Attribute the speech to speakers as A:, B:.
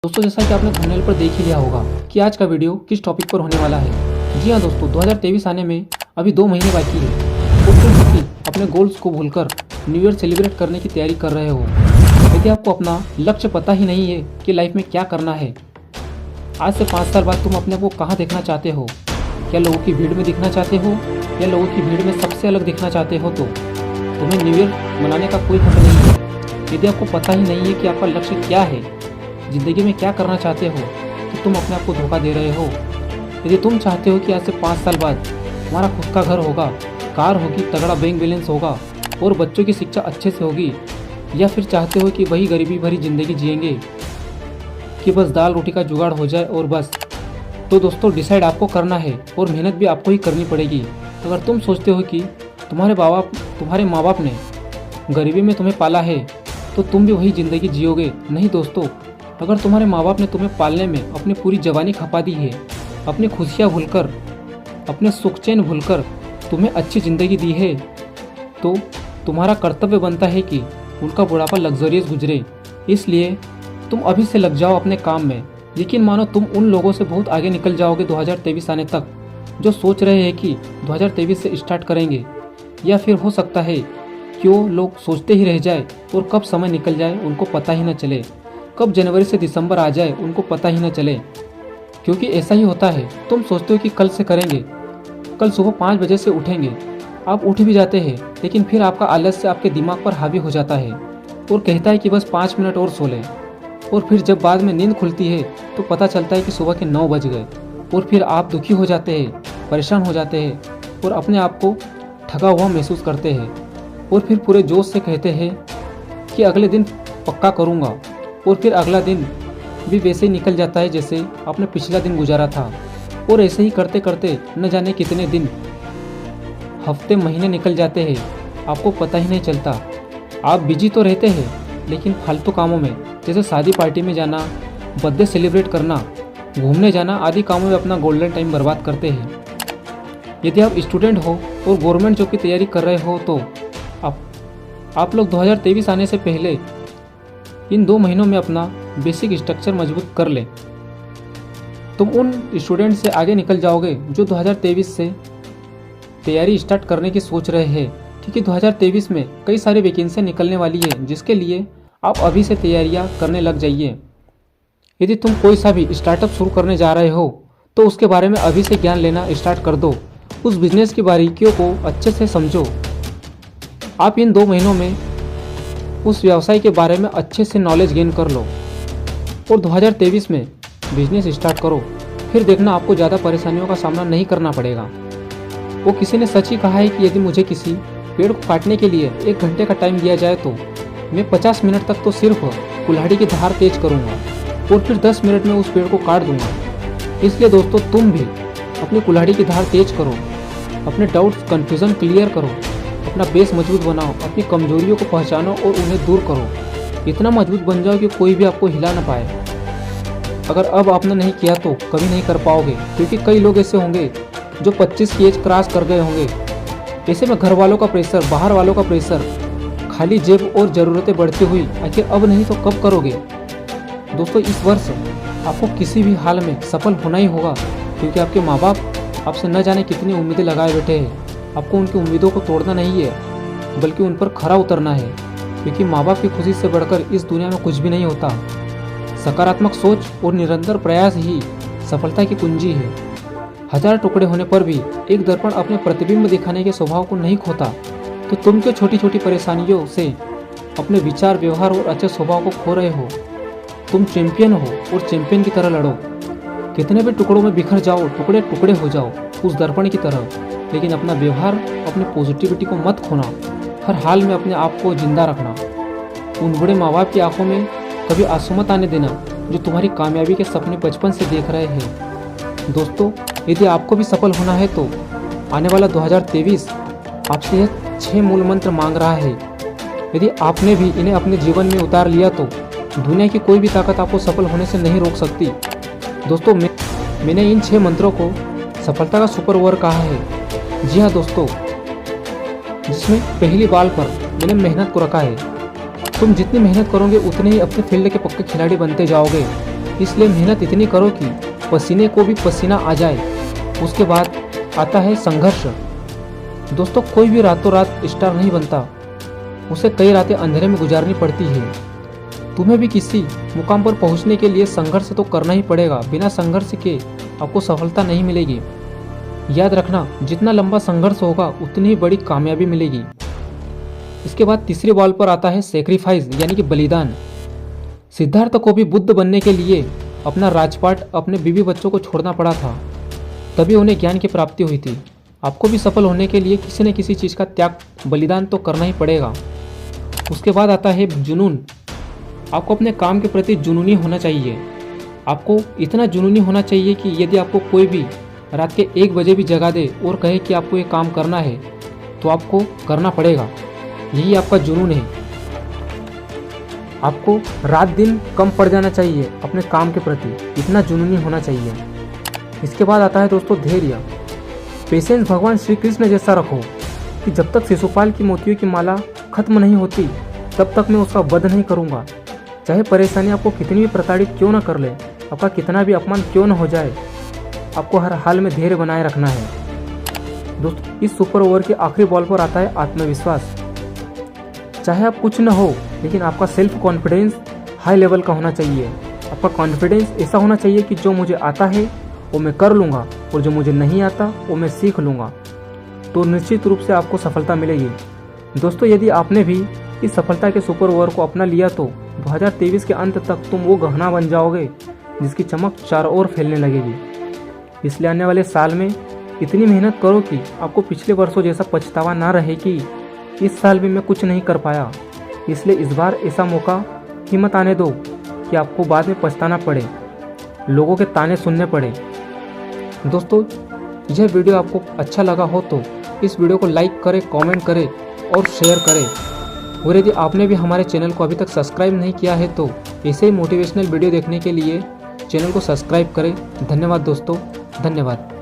A: दोस्तों, जैसा कि आपने थंबनेल पर देख ही लिया होगा कि आज का वीडियो किस टॉपिक पर होने वाला है। जी हाँ दोस्तों, 2023 आने में अभी 2 महीने बाकी है और फिर भी अपने गोल्स को भूलकर न्यू ईयर सेलिब्रेट करने की तैयारी कर रहे हो। यदि आपको अपना लक्ष्य पता ही नहीं है कि लाइफ में क्या करना है, आज से 5 साल बाद तुम अपने को कहाँ देखना चाहते हो, क्या लोगों की भीड़ में दिखना चाहते हो या लोगों की भीड़ में सबसे अलग दिखना चाहते हो, तो तुम्हें न्यू ईयर मनाने का कोई हक नहीं है। यदि आपको पता ही नहीं है कि आपका लक्ष्य क्या है, ज़िंदगी में क्या करना चाहते हो, तो तुम अपने आप को धोखा दे रहे हो। यदि तुम चाहते हो कि आज से 5 साल बाद तुम्हारा खुद का घर होगा, कार होगी, तगड़ा बैंक बैलेंस होगा और बच्चों की शिक्षा अच्छे से होगी, या फिर चाहते हो कि वही गरीबी भरी ज़िंदगी जिएंगे कि बस दाल रोटी का जुगाड़ हो जाए और बस, तो दोस्तों डिसाइड आपको करना है और मेहनत भी आपको ही करनी पड़ेगी। अगर तुम सोचते हो कि तुम्हारे माँ बाप ने गरीबी में तुम्हें पाला है तो तुम भी वही ज़िंदगी जियोगे, नहीं दोस्तों। अगर तुम्हारे माँ बाप ने तुम्हें पालने में अपनी पूरी जवानी खपा दी है, अपनी खुशियाँ भूलकर, अपने सुख चैन भूलकर तुम्हें अच्छी ज़िंदगी दी है, तो तुम्हारा कर्तव्य बनता है कि उनका बुढ़ापा लग्जरियस गुजरे। इसलिए तुम अभी से लग जाओ अपने काम में। यकीन मानो तुम उन लोगों से बहुत आगे निकल जाओगे 2023 आने तक, जो सोच रहे हैं कि 2023 से स्टार्ट करेंगे, या फिर हो सकता है कि वो लोग सोचते ही रह जाए और कब समय निकल जाए उनको पता ही न चले, कब जनवरी से दिसंबर आ जाए उनको पता ही न चले। क्योंकि ऐसा ही होता है, तुम सोचते हो कि कल से करेंगे, कल सुबह 5 बजे से उठेंगे, आप उठ भी जाते हैं, लेकिन फिर आपका आलस्य आपके दिमाग पर हावी हो जाता है और कहता है कि बस 5 मिनट और सो लें। और फिर जब बाद में नींद खुलती है तो पता चलता है कि सुबह के 9 बज गए और फिर आप दुखी हो जाते हैं, परेशान हो जाते हैं और अपने आप को ठगा हुआ महसूस करते हैं और फिर पूरे जोश से कहते हैं कि अगले दिन पक्का करूँगा, और फिर अगला दिन भी वैसे ही निकल जाता है जैसे आपने पिछला दिन गुजारा था। और ऐसे ही करते करते न जाने कितने दिन, हफ्ते, महीने निकल जाते हैं, आपको पता ही नहीं चलता। आप बिजी तो रहते हैं लेकिन फालतू कामों में, जैसे शादी पार्टी में जाना, बर्थडे सेलिब्रेट करना, घूमने जाना आदि कामों में अपना गोल्डन टाइम बर्बाद करते हैं। यदि आप स्टूडेंट हो और गवर्नमेंट जॉब की तैयारी कर रहे हो तो आप लोग 2023 आने से पहले इन 2 महीनों में अपना बेसिक स्ट्रक्चर मजबूत कर लें। तुम उन स्टूडेंट से आगे निकल जाओगे जो 2023 से तैयारी स्टार्ट करने की सोच रहे हैं, क्योंकि 2023 में कई सारी वैकेंसियाँ निकलने वाली है, जिसके लिए आप अभी से तैयारियां करने लग जाइए। यदि तुम कोई सा भी स्टार्टअप शुरू करने जा रहे हो तो उसके बारे में अभी से ज्ञान लेना स्टार्ट कर दो, उस बिजनेस की बारीकियों को अच्छे से समझो। आप इन 2 महीनों में उस व्यवसाय के बारे में अच्छे से नॉलेज गेन कर लो और 2023 में बिजनेस स्टार्ट करो। फिर देखना आपको ज़्यादा परेशानियों का सामना नहीं करना पड़ेगा। वो किसी ने सच ही कहा है कि यदि मुझे किसी पेड़ को काटने के लिए 1 घंटे का टाइम दिया जाए तो मैं 50 मिनट तक तो सिर्फ कुल्हाड़ी की धार तेज करूँगा और फिर 10 मिनट में उस पेड़ को काट दूंगा। इसलिए दोस्तों, तुम भी अपनी कुल्हाड़ी की धार तेज करो, अपने डाउट्स, कन्फ्यूज़न क्लियर करो, अपना बेस मजबूत बनाओ, अपनी कमजोरियों को पहचानो और उन्हें दूर करो। इतना मजबूत बन जाओ कि कोई भी आपको हिला ना पाए। अगर अब आपने नहीं किया तो कभी नहीं कर पाओगे, क्योंकि कई लोग ऐसे होंगे जो 25 की एज क्रॉस कर गए होंगे। ऐसे में घर वालों का प्रेशर, बाहर वालों का प्रेशर, खाली जेब और ज़रूरतें बढ़ती हुई, आखिर अब नहीं तो कब करोगे। दोस्तों, इस वर्ष आपको किसी भी हाल में सफल होना ही होगा, क्योंकि आपके माँ बाप आपसे न जाने कितनी उम्मीदें लगाए बैठे हैं। आपको उनकी उम्मीदों को तोड़ना नहीं है, बल्कि उन पर खरा उतरना है, क्योंकि माँ बाप की खुशी से बढ़कर इस दुनिया में कुछ भी नहीं होता। सकारात्मक सोच और निरंतर प्रयास ही सफलता की कुंजी है। 1000 टुकड़े होने पर भी एक दर्पण अपने प्रतिबिंब दिखाने के स्वभाव को नहीं खोता। तो तुम क्यों छोटी छोटी परेशानियों से अपने विचार, व्यवहार और अच्छे स्वभाव को खो रहे हो। तुम चैंपियन हो और चैंपियन की तरह लड़ो। कितने भी टुकड़ों में बिखर जाओ, टुकड़े टुकड़े हो जाओ उस दर्पण की तरह, लेकिन अपना व्यवहार, अपनी पॉजिटिविटी को मत खोना। हर हाल में अपने आप को जिंदा रखना। उन बूढ़े माँ बाप की आंखों में कभी आंसू मत आने देना जो तुम्हारी कामयाबी के सपने बचपन से देख रहे हैं। दोस्तों, यदि आपको भी सफल होना है तो आने वाला 2023 आपसे यह 6 मूल मंत्र मांग रहा है। यदि आपने भी इन्हें अपने जीवन में उतार लिया तो दुनिया की कोई भी ताकत आपको सफल होने से नहीं रोक सकती। दोस्तों, मैंने इन 6 मंत्रों को सफलता का सुपर वर्ड कहा है। जी हाँ दोस्तों, जिसमें पहली बाल पर मैंने मेहनत को रखा है। तुम जितनी मेहनत करोगे उतने ही अपने फील्ड के पक्के खिलाड़ी बनते जाओगे। इसलिए मेहनत इतनी करो कि पसीने को भी पसीना आ जाए। उसके बाद आता है संघर्ष। दोस्तों, कोई भी रातों रात स्टार नहीं बनता, उसे कई रातें अंधेरे में गुजारनी पड़ती है। तुम्हें भी किसी मुकाम पर पहुंचने के लिए संघर्ष तो करना ही पड़ेगा। बिना संघर्ष के आपको सफलता नहीं मिलेगी। याद रखना, जितना लंबा संघर्ष होगा उतनी ही बड़ी कामयाबी मिलेगी। इसके बाद तीसरी बॉल पर आता है सेक्रीफाइस यानी कि बलिदान। सिद्धार्थ को भी बुद्ध बनने के लिए अपना राजपाट, अपने बीवी बच्चों को छोड़ना पड़ा था, तभी उन्हें ज्ञान की प्राप्ति हुई थी। आपको भी सफल होने के लिए किसी न किसी चीज़ का त्याग, बलिदान तो करना ही पड़ेगा। उसके बाद आता है जुनून। आपको अपने काम के प्रति जुनूनी होना चाहिए। आपको इतना जुनूनी होना चाहिए कि यदि आपको कोई भी रात के 1 बजे भी जगा दे और कहे कि आपको ये काम करना है तो आपको करना पड़ेगा। यही आपका जुनून है। आपको रात दिन कम पड़ जाना चाहिए अपने काम के प्रति, इतना जुनूनी होना चाहिए। इसके बाद आता है दोस्तों धैर्य। पेशेंस भगवान श्री कृष्ण जैसा रखो कि जब तक शिशुपाल की मोतियों की माला खत्म नहीं होती तब तक मैं उसका वध नहीं करूँगा। चाहे परेशानी आपको कितनी भी प्रताड़ित क्यों न कर ले, आपका कितना भी अपमान क्यों न हो जाए, आपको हर हाल में धैर्य बनाए रखना है। दोस्तों, इस सुपर ओवर के आखिरी बॉल पर आता है आत्मविश्वास। चाहे आप कुछ न हो, लेकिन आपका सेल्फ कॉन्फिडेंस हाई लेवल का होना चाहिए। आपका कॉन्फिडेंस ऐसा होना चाहिए कि जो मुझे आता है वो मैं कर लूँगा और जो मुझे नहीं आता वो मैं सीख लूँगा, तो निश्चित रूप से आपको सफलता मिलेगी। दोस्तों, यदि आपने भी इस सफलता के सुपर ओवर को अपना लिया तो 2023 के अंत तक तुम वो गहना बन जाओगे जिसकी चमक चारों ओर फैलने लगेगी। इसलिए आने वाले साल में इतनी मेहनत करो कि आपको पिछले वर्षों जैसा पछतावा ना रहे कि इस साल भी मैं कुछ नहीं कर पाया। इसलिए इस बार ऐसा मौका ही मत आने दो कि आपको बाद में पछताना पड़े, लोगों के ताने सुनने पड़े। दोस्तों, यह वीडियो आपको अच्छा लगा हो तो इस वीडियो को लाइक करें, कमेंट करें और शेयर करें। और यदि आपने भी हमारे चैनल को अभी तक सब्सक्राइब नहीं किया है तो ऐसे ही मोटिवेशनल वीडियो देखने के लिए चैनल को सब्सक्राइब करें। धन्यवाद दोस्तों, धन्यवाद।